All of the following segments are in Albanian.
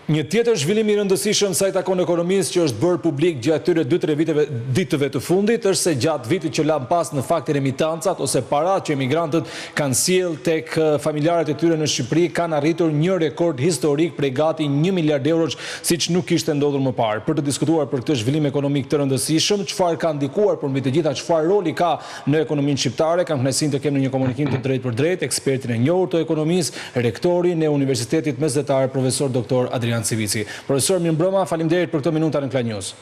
Një tjetër zhvillim i rëndësishëm sa i takon ekonomisë që është bërë publik gjatë këtyre 2-3 ditëve të fundit është se gjatë vitit që lan pas në fakt remitancat ose parat që emigrantët kanë sjell tek familjarët e tyre në Shqipëri kanë arritur një rekord historik prej gati 1 miliard eurosh, siç nuk kishte ndodhur më parë. Për të diskutuar për këtë zhvillim ekonomik të rëndësishëm, çfarë ka ndikuar për mbi të gjitha, çfarë roli ka në ekonominë shqiptare, kam kënaqësinë të kem në një komunikim të drejtë për drejtë ekspertin e njohur të ekonomisë, rektorin e Universitetit Mesdhetar, profesor doktor Adrian Civici. Profesor, mirëmbrëma, faleminderit për këto minuta në Klan News.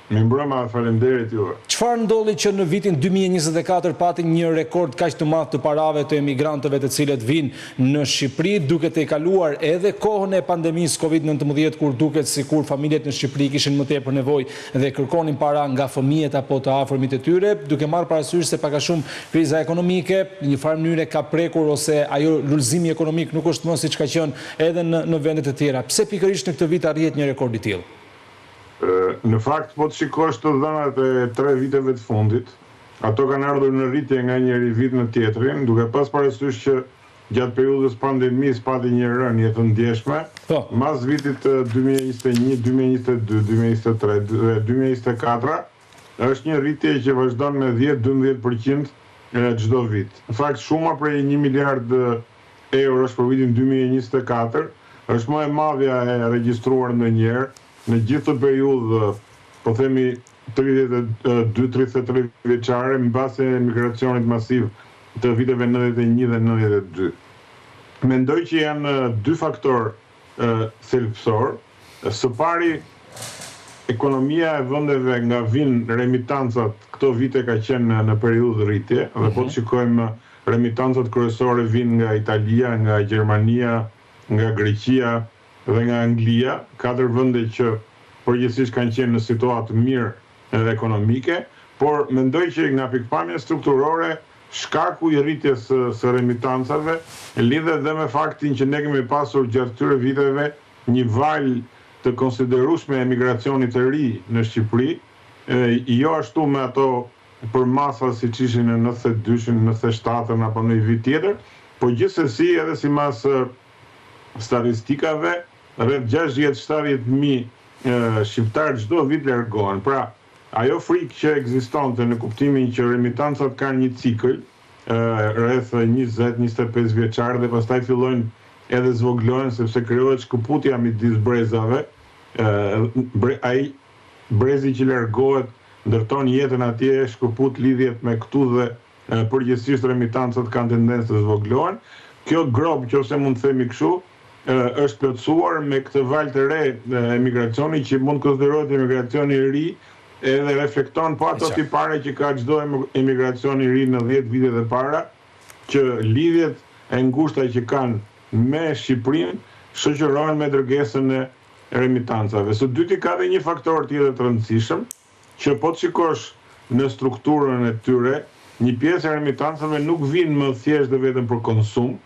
Mirëmbrëma, faleminderit juve. Çfarë ndodhi që në vitin 2024 pati një rekord kaq të madh të parave të emigrantëve të cilët vinë në Shqipëri, duke të kaluar edhe kohën e pandemisë Covid-19, kur duket sikur familjet në Shqipëri kishin më tepër nevojë dhe kërkonin para nga fëmijët apo të afërmit e tyre, duke marrë parasysh se pak a shumë kriza ekonomike në një farë mënyrë ka prekur ose ajo lulëzimi ekonomik nuk është më siç ka qenë edhe në vendet e tjera. Pse pikërisht në këtë vit arrihet një rekord i tillë? Në fakt, po të shikosh të dhënat e 3 viteve të fundit, ato kanë ardhur në rritje nga njëri vit në tjetrin, duke pas parasysh që gjatë periudhës pandemisë pati një rënje të ndjeshme, mas vitit 2021, 2022, 2023 dhe 2024, është një rritje që vazhdon me 10-12% çdo vit. Në fakt, shuma prej 1 miliard eurosh për vitin 2024 është më e madhja e regjistruar ndonjëherë në gjithë të periudhë, po themi 32-33 vjeçare, mbasi emigracionit masiv të viteve 91 dhe 92. Mendoj që janë 2 faktorë thelbësor. Së pari, ekonomia e vendeve nga vinë remitancat këto vite ka qenë në periudhë rritje, dhe po të shikojmë remitancat kryesore vinë nga Italia, nga Gjermania, nga Greqia dhe nga Anglia, 4 vende që përgjithsisht kanë qenë në situatë mirë edhe ekonomike, por mendoj që nga pikpamja strukturore, shkaku i rritjes së remitancave lidhet dhe me faktin që ne kemi pasur gjatë këtyre viteve një valë të konsiderueshme emigracionit të ri në Shqipëri, jo ashtu me ato për masa siç ishin në 92-shin, 97-ën apo në një vit tjetër, por gjithsesi edhe sipas statistikave rreth 60-70.000 shqiptarë çdo vit largohen. Pra, ajo frikë që ekzistonte në kuptimin që remitancat kanë një cikël rreth 20-25 vjeçar dhe pastaj fillojnë edhe zvoglohen sepse krijohet shkëputja midis brezave. Ai brezi që largohet ndërton jetën atje, shkëput lidhjet me këtu dhe përgjithsisht remitancat kanë tendencë të zvoglohen. Kjo grob, nëse mund të themi kështu, është plotësuar me këtë valë të re emigracioni që mund konsiderohet emigracioni i ri edhe reflekton po ato tipare që ka çdo emigracioni i ri në 10 vitet e para, që lidhjet e ngushta që kanë me Shqipërinë shoqërohen me dërgesën e remitancave. Së dyti ka dhe një faktor tjetër të rëndësishëm, që po të shikosh në strukturën e tyre, një pjesë e remitancave nuk vinë më thjesht dhe vetëm për konsum,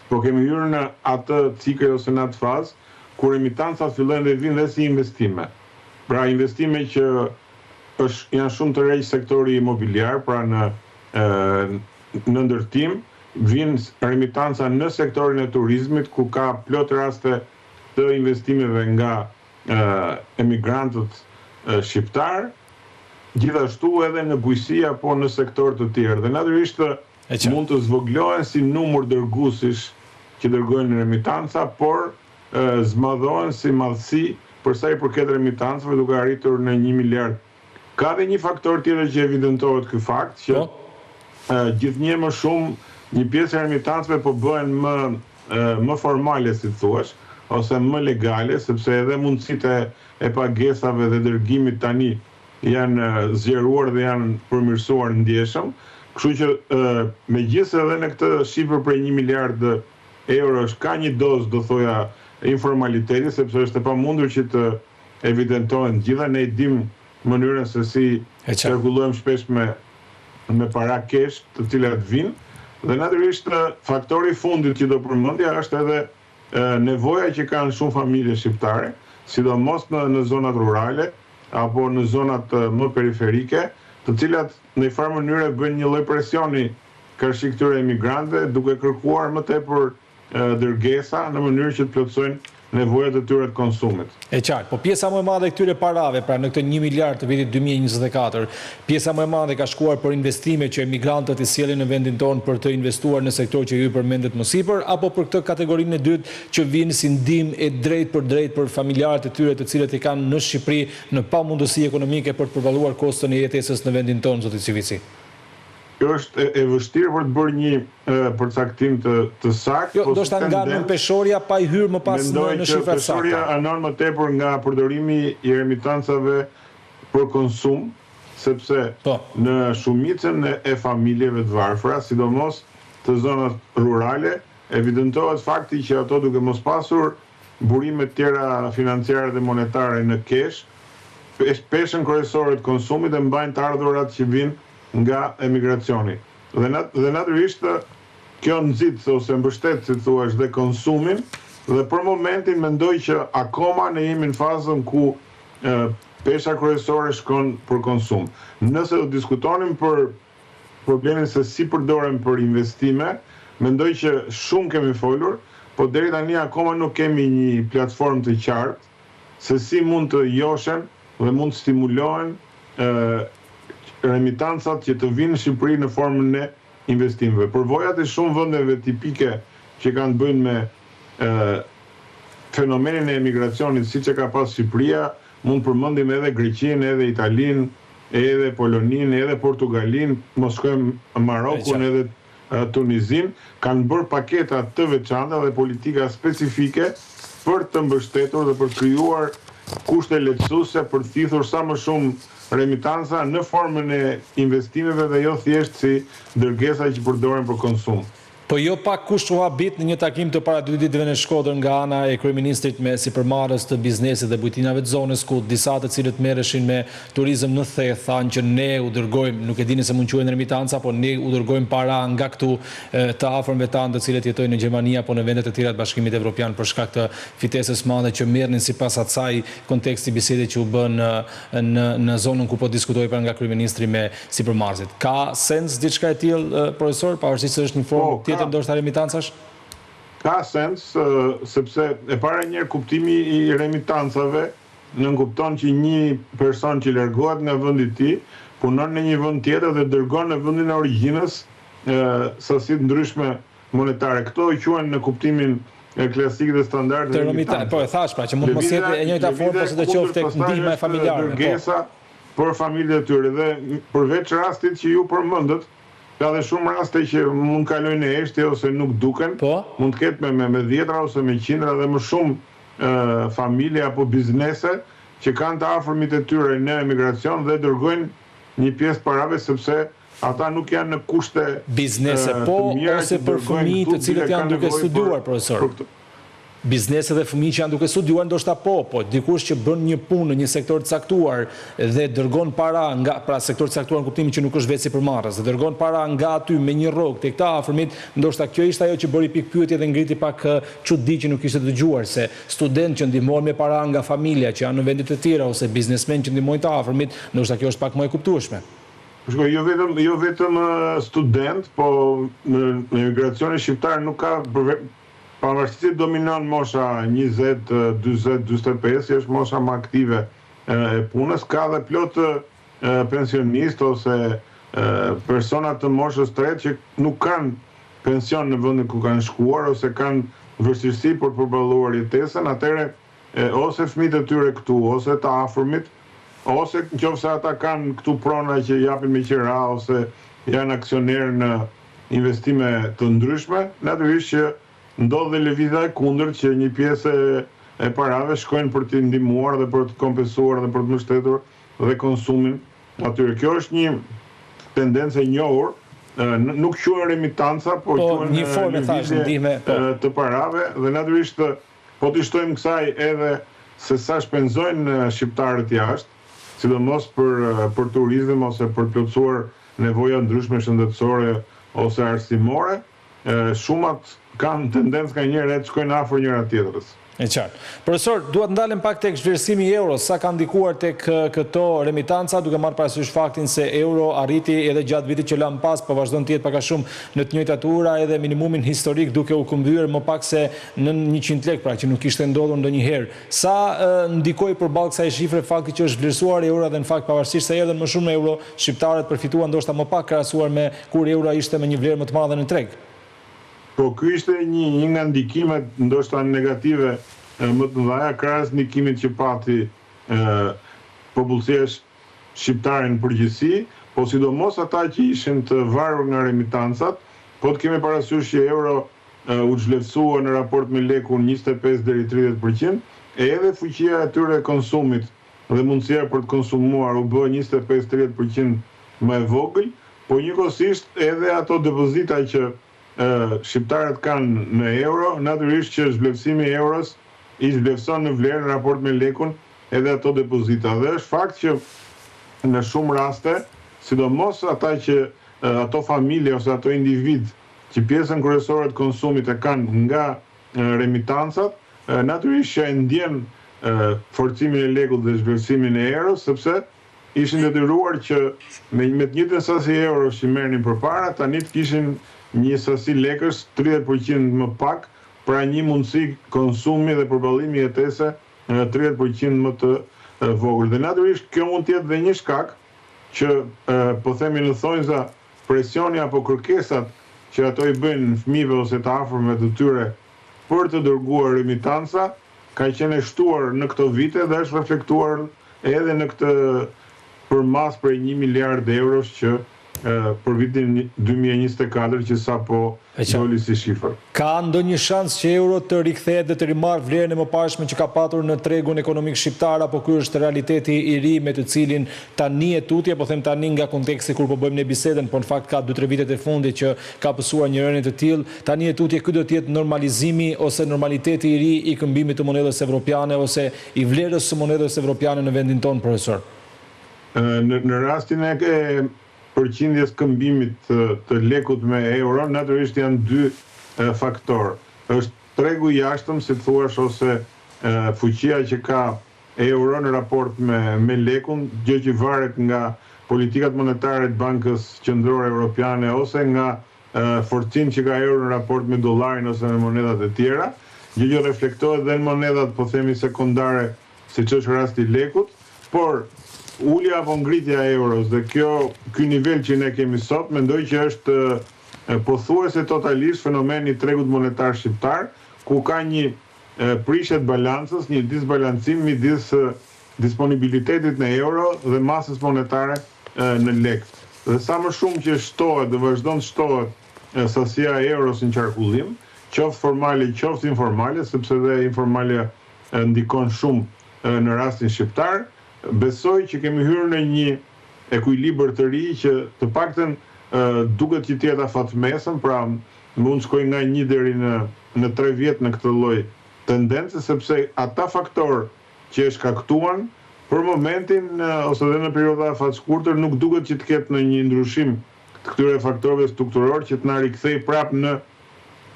po kemi hyrë në atë cikël ose në atë fazë, kur remitancat fillojnë dhe vinë dhe si investime. Pra investime që janë shumë të rejtë sektori imobiliar, pra në ndërtim, vinë remitanca në sektorin e turizmit, ku ka plot raste të investimeve nga emigrantët shqiptar, gjithashtu edhe në bujqësi apo në sektor të tjerë. Dhe natyrisht mund të zvoglohen si numër dërguesish që dërgojnë remitanca, por zmadhohen si madhësi përsa i përket remitancave duke arritur në 1 miliard. Ka dhe një faktor tjetër që evidentohet ky fakt, që gjithnjë më shumë një pjesë e remitancave po bëhen më formale, si thuash, ose më legale, sepse edhe mundësitë e pagesave dhe dërgimit tani janë zgjeruar dhe janë përmirësuar ndjeshëm. Kështu që megjithëse edhe në këtë shifër prej 1 miliard eurosh ka një dozë, do thoja, informaliteti, sepse është e pamundur që të evidentohen gjitha, ne i dim mënyrën se si qarkullojmë shpesh me para kesh të cilat vinë, dhe natyrisht faktori fundit që do përmendja është edhe nevoja që kanë shumë familje shqiptare, sidomos në zonat rurale apo në zonat më periferike, të cilat në një farë mënyrë bëjnë një lloj presioni kërshi këtyre emigrantëve, duke kërkuar më tepër dërgesa në mënyrë që të plotësojnë nevojat e tyre të konsumit. E qartë, po pjesa më e madhe e këtyre parave, pra në këtë 1 miliard të vitit 2024, pjesa më e madhe ka shkuar për investime që emigrantët i sjellin në vendin tonë për të investuar në sektor që ju përmendet më sipër, apo për këtë kategorinë e dytë që vinë si ndihmë e drejtë për familjarët e tyre të cilët i kanë në Shqipëri në pamundësi ekonomike për të përballuar kostën e jetesës në vendin tonë, zoti Civici? Kjo është e vështirë për të bërë një përcaktim të saktë. Jo, do shta nga në peshorja pa i hyrë më pas në shifrat sakta. Peshorja anon më tepër nga përdorimi i remitancave për konsum, sepse në shumicën e familjeve të varfra, sidomos të zonat rurale, evidentohet fakti që ato duke mos pasur burime tjera financiare dhe monetare në kesh, peshën kryesore të konsumit e mbajnë të ardhurat që vinë nga emigracioni. Dhe natyrisht kjo nxit ose mbështet, si thua, dhe konsumin, dhe për momentin mendoj që akoma ne jemi në fazën ku pesha kryesore shkon për konsum. Nëse do diskutonim për problemin se si përdorem për investime, mendoj që shumë kemi folur, po deri tani akoma nuk kemi një platformë të qartë se si mund të joshen dhe mund të stimulohen remitancat që të vinë në Shqipëri në formën e investimeve. Përvojat e shumë vendeve tipike që kanë të bëjnë me fenomenin e emigracionit siç e ka pas Shqipëria, mund përmendim edhe Greqinë, edhe Italinë, edhe Poloninë, edhe Portugalinë, mos shkojmë Marokun, edhe Tunizinë, kanë bërë paketa të veçanta dhe politika specifike për të mbështetur dhe për të krijuar kushte lehtësuese për të thithur sa më shumë remitanca në formën e investimeve dhe jo thjesht si dërgesa që përdoren për konsum. Po jo pak kusht u habit në një takim të para 2 ditëve në Shkodër nga ana e kryeministrit me sipërmarrës të biznesit dhe bujtinave të zonës, ku disa të cilët merreshin me turizëm në thellë thanë që ne u dërgojmë, nuk e dini se mund quhen remitanca, po ne u dërgojmë para nga këtu të afërmve tanë të cilët jetojnë në Gjermani apo në vendet e tjera të Bashkimit Evropian për shkak të fitesës madhe që merrnin sipas asaj konteksti bisedës që u bën në zonën ku po diskutoi pra nga kryeministri me sipërmarrësit. Ka sens diçka e tillë, profesor, pavarësisht se është një formë ndoshta remitancash? Ka sens, sepse e para njëherë kuptimi i remitancave nënkupton që një person që largohet nga vendi i tij, punon në një vend tjetër dhe dërgon në vendin e origjinës sasi të ndryshme monetare. Këto quhen në kuptimin klasik dhe standard remitanca. Po e thash pra që mund mos jetë e njëjta formë ose të qoftë tek ndihma e familjare. Dërgesa për familjet e tyre dhe përveç rastit që ju përmendët, ka dhe shumë raste që mund kalojnë e eshtje ose nuk duken, mund të ketë me 10 ose me 100 dhe më shumë familje apo biznese që kanë të afërmit e tyre në emigracion dhe dërgojnë një pjesë parave sepse ata nuk janë në kushte biznese ose për fëmijë të cilët janë duke studiuar, profesor. Biznese dhe fëmijë që janë duke studiuar ndoshta po dikush që bën një punë në një sektor të caktuar dhe dërgon para nga pra sektor të caktuar në kuptimin që nuk është vetë sipërmarrës, dhe dërgon para nga aty me një rrogë tek ta afërmit, ndoshta kjo ishte ajo që bëri pikë pyetje dhe ngriti pak çudi që nuk ishte dëgjuar se student që ndihmohen me para nga familja që janë në vende të tjera ose biznesmen që ndihmojnë të afërmit, ndoshta kjo është pak më e kuptueshme. Shkoj, jo vetëm student, po në emigracionin shqiptar nuk ka pavarësisht dominon mosha 20, 40, 45, është mosha më aktive e punës, ka dhe plot pensionistë ose persona të moshës të re që nuk kanë pension në vendin ku kanë shkuar ose kanë vështirësi për të përballuar jetesën, atëherë ose fëmijët e tyre këtu, ose të afërmit, ose nëse ata kanë këtu prona që japin me qira ose janë aksionerë në investime të ndryshme, natyrisht që ndodh dhe lëvizja e kundërt që një pjesë e parave shkojnë për të ndihmuar dhe për të kompensuar dhe për të mbështetur dhe konsumin atyre. Kjo është një tendencë e njohur, nuk quhen remitanca, po quhen një formë ndihme të parave dhe natyrisht po t'i shtojmë kësaj edhe se sa shpenzojnë shqiptarët jashtë, sidomos për turizëm ose për plotësuar nevoja ndryshme shëndetësore ose arsimore, shumat kanë tendencë nga njëra të shkojnë afër njëra tjetrës. E qartë. Profesor, duhet ndalem pak tek zhvlerësimi i euros, sa ka ndikuar tek këto remitanca, duke marrë parasysh faktin se euro arriti edhe gjatë vitit që lam pas, po vazhdon të jetë pak a shumë në të njëjtat ura edhe minimumin historik duke u këmbyer më pak se në 100 lekë, pra që nuk kishte ndodhur ndonjëherë. Sa ndikoi përballë kësaj shifre fakti që është vlerësuar euro dhe në fakt pavarësisht se erdhën më shumë euro, shqiptarët përfituan ndoshta më pak krahasuar me kur euro ishte me një vlerë më të madhe në treg. Po ky ishte një nga ndikimet ndoshta negative më të mëdha krahas ndikimit që pati popullsia shqiptare në përgjithësi, po sidomos ata që ishin të varur nga remitancat, po të kemi parasysh që euro u zhvlerësua në raport me lekun 25 deri 30%, edhe fuqia e tyre konsumit dhe mundësia për të konsumuar u bë 25-30% më e vogël, po njëkohësisht edhe ato depozita që shqiptarët kanë në euro, natyrisht që zhvlerësimi i euros i zhvlerëson në vlerë në raport me lekun edhe ato depozita. Dhe është fakt që në shumë raste, sidomos ato familje ose ato individ që pjesën kryesore të konsumit e kanë nga remitancat, natyrisht që e ndjen forcimin e lekut dhe zhvlerësimin e euros, sepse ishin detyruar që me të njëjtën sasi euro që merrnin përpara, tani të kishin një sasi lekësh 30% më pak, pra një mundësi konsumi dhe përballimi jetese 30% më të vogël. Dhe natyrisht kjo mund të jetë dhe një shkak që po themi në thonjza presioni apo kërkesat që ato i bëjnë fëmijëve ose të afërmve të tyre për të dërguar remitanca ka qenë e shtuar në këto vite dhe është reflektuar edhe në këtë përmas prej 1 miliard eurosh që për vitin 2024 që sapo doli si shifër. Ka ndonjë shans që euro të rikthehet dhe të rimarrë vlerën e mëparshme që ka patur në tregun ekonomik shqiptar, apo ky është realiteti i ri me të cilin tani e tutje, po them tani nga konteksti kur po bëjmë ne bisedën, po në fakt ka 2-3 vitet e fundit që ka pësuar një rënje të tillë, tani e tutje ky do të jetë normalizimi ose normaliteti i ri i këmbimit të monedhës evropiane ose i vlerës së monedhës evropiane në vendin tonë, profesor? Në rastin e përqindjes këmbimit të lekut me euro, natyrisht janë dy faktorë. Është tregu i jashtëm, si thuash, ose fuqia që ka euro në raport me lekun, gjë që varet nga politikat monetare të Bankës Qendrore Evropiane ose nga forcinë që ka euro në raport me dollarin ose me monedat e tjera, gjë që reflektohet dhe në monedat, po themi sekondare, siç është rasti i lekut, por ulja apo ngritja e euros dhe ky nivel që ne kemi sot, mendoj që është pothuajse totalisht fenomeni i tregut monetar shqiptar, ku ka një prishje të balancës, një disbalancim midis disponibilitetit në euro dhe masës monetare në lek. Dhe sa më shumë që shtohet dhe vazhdon të shtohet sasia e euros në qarkullim, qoftë formale, qoftë informale, sepse dhe informale ndikon shumë në rastin shqiptar, besoj që kemi hyrë në një ekuilibër të ri që të paktën duket që të jetë afatmesëm, pra mund shkoj nga 1 deri në 3 vjet në këtë lloj tendence, sepse ata faktorë që e shkaktuan për momentin ose dhe në perioda afatshkurtër nuk duket që të ketë në një ndryshim të këtyre faktorëve strukturor që të na rikthej prapë në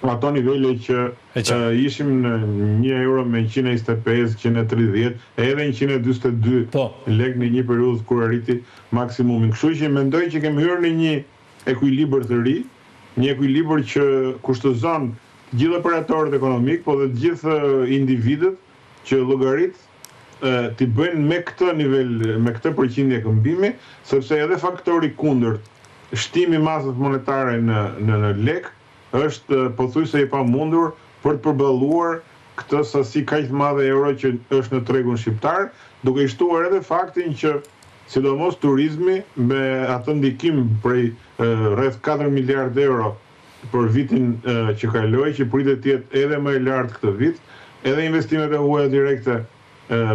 ato nivele që ishim në 1 euro me 125, 130, edhe 142 lek në një periudhë kur arriti maksimumin. Kështu që mendoj që kemi hyrë në një ekuilibër të ri, një ekuilibër që kushtozon të gjithë operatorët ekonomik, po dhe të gjithë individët që llogarit t'i bëjnë me këtë nivel, me këtë përqindje këmbimi, sepse edhe faktori kundërt, shtimi i masës monetare në lek, është pothuajse i pamundur për të përballuar këtë sasi kaq të madhe euro që është në tregun shqiptar, duke i shtuar edhe faktin që sidomos turizmi me atë ndikim prej rreth 4 miliard euro për vitin që kaloi, që pritet të jetë edhe më i lartë këtë vit, edhe investimet e huaja direkte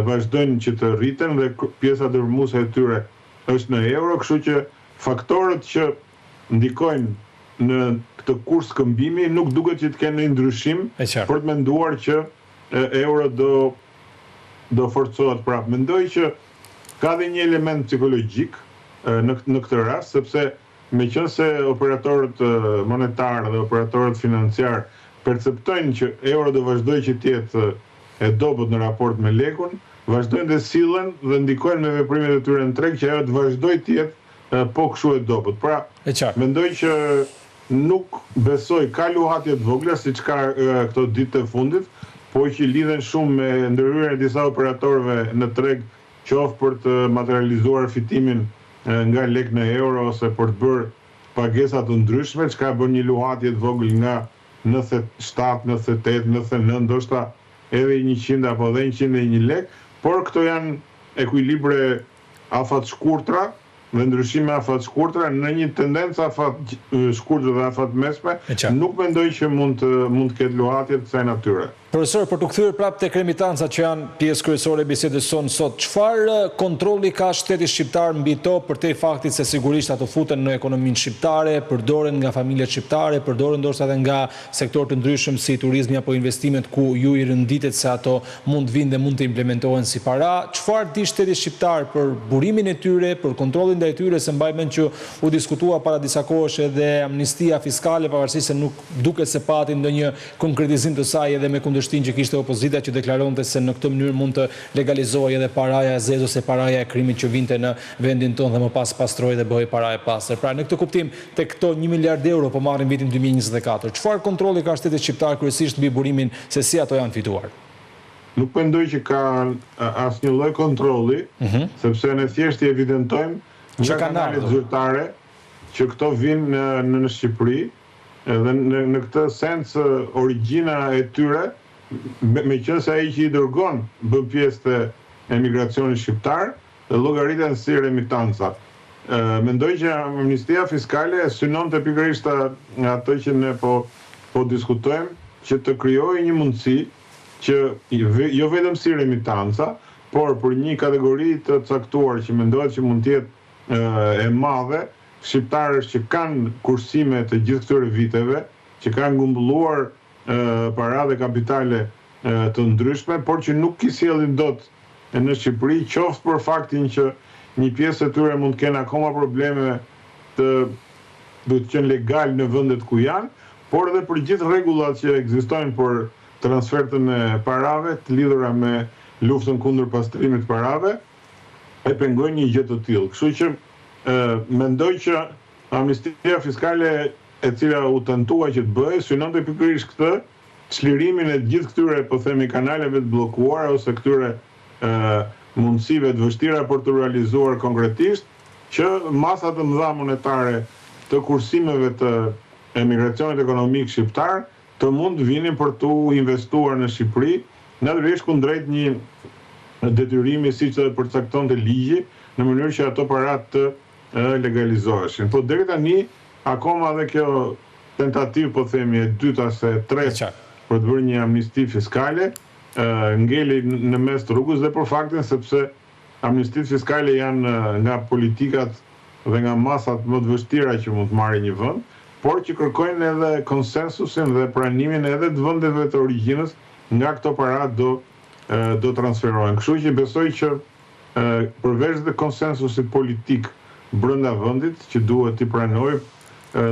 vazhdojnë që të rriten dhe pjesa dërmuese e tyre është në euro, kështu që faktorët që ndikojnë në këtë kurs këmbimi nuk duket që të kenë një ndryshim për të menduar që euro do forcohet prapë. Mendoj që ka dhe një element psikologjik në këtë rast, sepse meqense operatorët monetarë dhe operatorët financiar perceptojnë që euro do vazhdojë që të jetë e dobët në raport me lekun, vazhdojnë dhe sillen dhe ndikojnë me veprimet e tyre në treg që ajo të vazhdojë të jetë po kështu e dobët. Pra, mendoj që nuk besoj ka luhatje të vogla siç ka këto ditë të fundit, po që lidhen shumë me ndërhyrjen e disa operatorëve në treg, qoftë për të materializuar fitimin nga lek në euro ose për të bërë pagesa të ndryshme, që ka bërë një luhatje të vogël nga 97, 98, 99, ndoshta edhe 100 apo dhe 101 lek, por këto janë ekuilibre afat shkurtra dhe ndryshime afat shkurtra në një tendencë afat shkurtër dhe afat mesme, nuk mendoj që mund të ketë luhatje të kësaj natyre. Profesor, për të kthyer prapë tek remitancat që janë pjesë kryesore e bisedës sonë sot, çfarë kontrolli ka shteti shqiptar mbi to përtej faktit se sigurisht ato futen në ekonominë shqiptare, përdoren nga familjet shqiptare, përdoren ndoshta edhe nga sektorë të ndryshëm si turizmi apo investimet ku ju i rënditet se ato mund të vinë dhe mund të implementohen si para. Çfarë di shteti shqiptar për burimin e tyre, për kontrollin ndaj tyre, se mbaj mend që u diskutua para disa kohësh edhe amnistia fiskale, pavarësisht se nuk duket se pati ndonjë konkretizim të saj edhe me që kishte opozita që deklaronte se në këtë mënyrë mund të legalizohej edhe paraja e zezë ose paraja e krimit që vinte në vendin tonë dhe më pas pastroi dhe bëhej para e pastër. Pra në këtë kuptim tek këto 1 miliard euro po marrin vitin 2024. Çfarë kontrolli ka shteti shqiptar kryesisht mbi burimin se si ato janë fituar? Nuk mendoj që ka asnjë lloj kontrolli, sepse ne thjesht i evidentojmë nga kanalet zyrtare që këto vinë në Shqipëri dhe në këtë sens origjina e tyre, me qënë se ai që i dërgon bën pjesë të emigracionit shqiptar dhe llogariten si remitanca. Mendoj që amnistia fiskale synonte pikërisht ato që ne po diskutojmë, që të krijojë një mundësi që jo vetëm si remitanca, por për një kategori të caktuar që mendohet që mund të jetë e madhe, shqiptarës që kanë kursime të gjithë këtyre viteve, që kanë ngumbulluar para dhe kapitale të ndryshme, por që nuk i sjellin dot në Shqipëri, qoftë për faktin që një pjesë e tyre mund të kenë akoma probleme të qenë legal në vendet ku janë, por edhe për gjithë rregullat që ekzistojnë për transfertën e parave të lidhura me luftën kundër pastrimit të parave, e pengojnë një gjë të tillë. Kështu që mendoj që amnistia fiskale e cila u tentua që të bëhej, synonte pikërisht këtë, çlirimin e gjithë këtyre, po themi, kanaleve të bllokuara ose këtyre mundësive të vështira për të realizuar konkretisht, që masa të mëdha monetare të kursimeve të emigracionit ekonomik shqiptar të mund vinin për të investuar në Shqipëri, natyrisht kundrejt një detyrimi siç edhe përcaktonte ligji, në mënyrë që ato parat të legalizoheshin. Po deri tani akoma dhe kjo tentativë, po themi, e dyta se e tretë për të bërë një amnisti fiskale, ngeli në mes të rrugës dhe për faktin sepse amnistit fiskale janë nga politikat dhe nga masat më të vështira që mund të marrë një vend, por që kërkojnë edhe konsensusin dhe pranimin edhe të vendeve të origjinës nga këto para do transferohen. Kështu që besoj që përveç dhe konsensusit politik brenda vendit që duhet t'i pranojë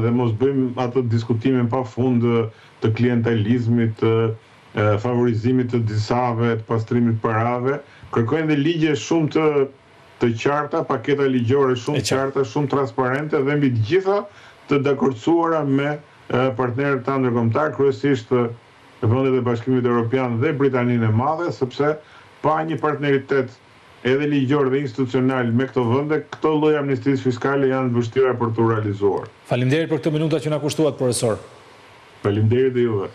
dhe mos bëjmë atë diskutimin pafund të klientelizmit, të favorizimit të disave, të pastrimit parave, kërkojnë dhe ligje shumë të qarta, paketa ligjore shumë të qarta, shumë transparente dhe mbi të gjitha të dakordsuara me partnerët tanë ndërkombëtar, kryesisht vendet e Bashkimit Evropian dhe Britaninë e Madhe, sepse pa një partneritet edhe ligjor dhe institucional me këto vende, këto lloj amnistisë fiskale janë vështira për të realizuar. Faleminderit për këtë minuta që na kushtuat, profesor. Faleminderit dhe juve.